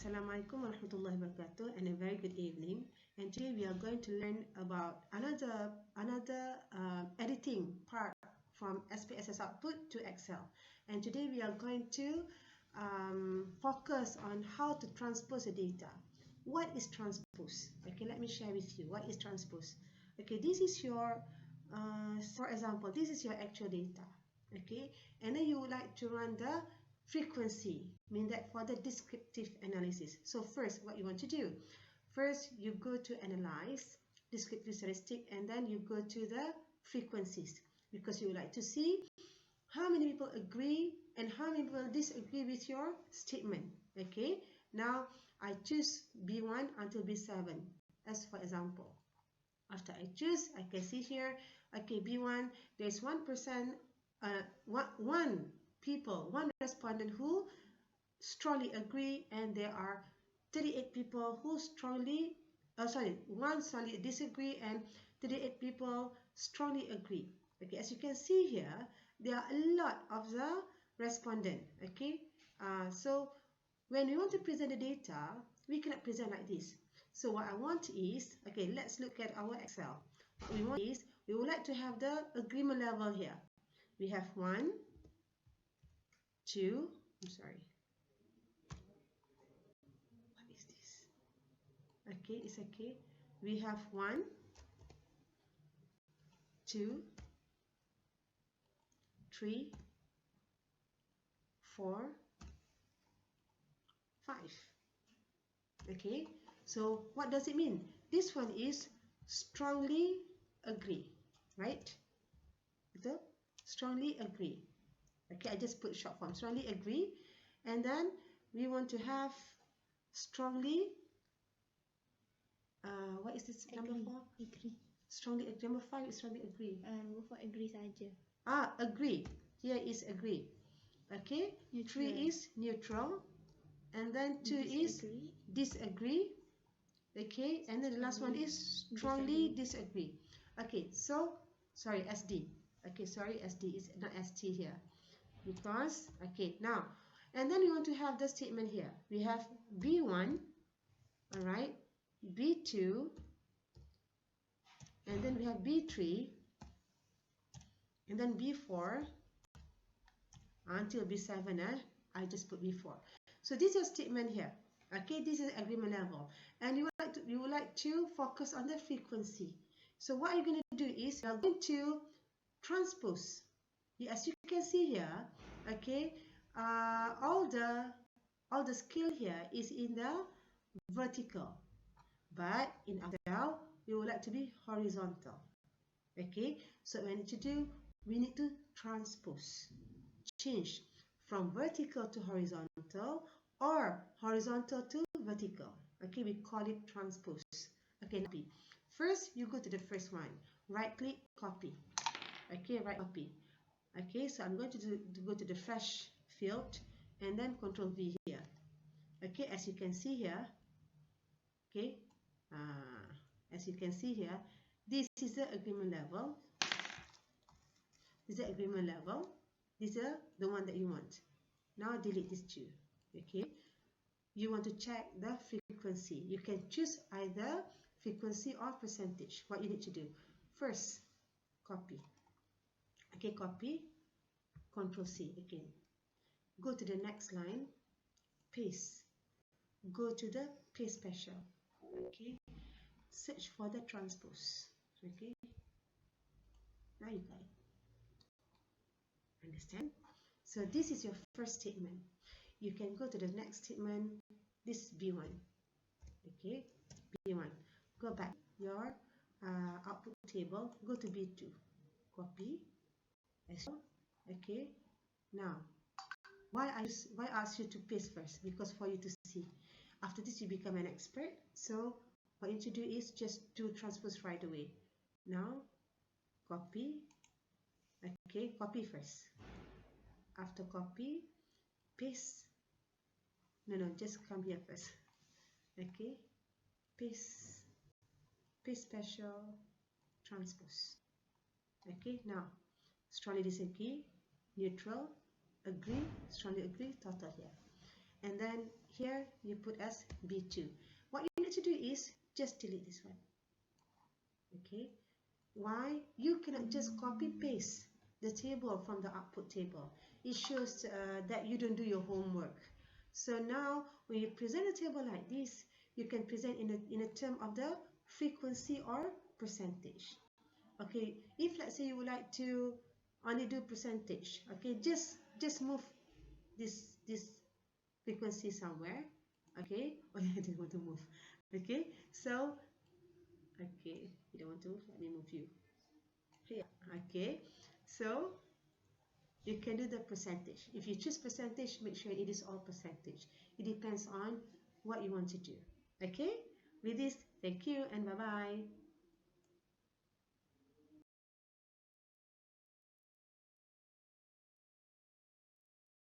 Assalamualaikum warahmatullahi wabarakatuh, and a very good evening. And today we are going to learn about another editing part from SPSS output to Excel. And today we are going to focus on how to transpose the data. What is transpose? Okay, let me share with you what is transpose. Okay, this is your for example, this is your actual data. Okay, and then you would like to run the frequency, mean that for the descriptive analysis. So first, what you want to do, first you go to analyze descriptive statistic, and then you go to the frequencies, because you would like to see how many people agree and how many people disagree with your statement. Okay, now I choose B1 until B7 as for example. After I choose, I can see here, okay, B1, there's 1%, one respondent who strongly agree, and there are 38 people who strongly one strongly disagree and 38 people strongly agree. Okay, as you can see here, there are a lot of the respondent. Okay, so when we want to present the data, we cannot present like this. So what I want is, okay, let's look at our Excel. What we want is, we would like to have the agreement level here. We have 1, 2, I'm sorry. What is this? Okay, it's okay. We have 1, 2, 3, 4, 5. Okay, so what does it mean? This one is strongly agree, right? The strongly agree. Okay, I just put short form, strongly agree. And then we want to have strongly, what is this number 4? Agree. Strongly agree. Number 5 is strongly agree. Go for agree saja. Agree. Here is agree. Okay, Neutral. 3 is neutral. And then 2 is disagree. Okay, and then the last one is strongly disagree. Okay, so, sorry, SD. Okay, sorry, SD is not ST here. Because, okay, now, and then we want to have the statement here. We have B1, all right, B2, and then we have B3, and then B4, until B7, I just put B4. So this is your statement here. Okay, this is agreement level, and you would like to focus on the frequency. So what you're going to do is, you are going to transpose. As you can see here, okay, all the scale here is in the vertical, but in Excel we would like to be horizontal. Okay, so what we need to do, we need to transpose, change from vertical to horizontal, or horizontal to vertical. Okay, we call it transpose. Okay, copy. First, you go to the first one, right click, copy. Okay, right copy. Okay, so I'm going to go to the fresh field, and then Control V here. Okay, as you can see here, okay, as you can see here, this is the agreement level. This is the agreement level. This is the one that you want. Now delete these two. Okay, you want to check the frequency. You can choose either frequency or percentage. What you need to do, first, copy. Okay, copy, Control C again. Go to the next line, paste. Go to the paste special. Okay, search for the transpose. Okay, now you got it. Understand? So this is your first statement. You can go to the next statement. This is B1. Okay, B1. Go back your output table. Go to B2. Copy. Okay, now why I ask you to paste first? Because for you to see. After this you become an expert. So what you need to do is just do transpose right away. Now copy. Okay, copy first. After copy, paste. No, just come here first. Okay, paste special, transpose. Okay, now strongly disagree, neutral, agree, strongly agree, total here. and then here you put as B2. What you need to do is just delete this one. Okay, why? You cannot just copy paste the table from the output table. It shows that you don't do your homework. So now when you present a table like this, you can present in a term of the frequency or percentage. Okay, if let's say you would like to only do percentage, okay, just move this frequency somewhere. Okay, oh yeah, I didn't want to move. Okay, so okay, you don't want to move, let me move you here. Okay, so you can do the percentage. If you choose percentage, make sure it is all percentage. It depends on what you want to do. Okay, with this, thank you and bye bye.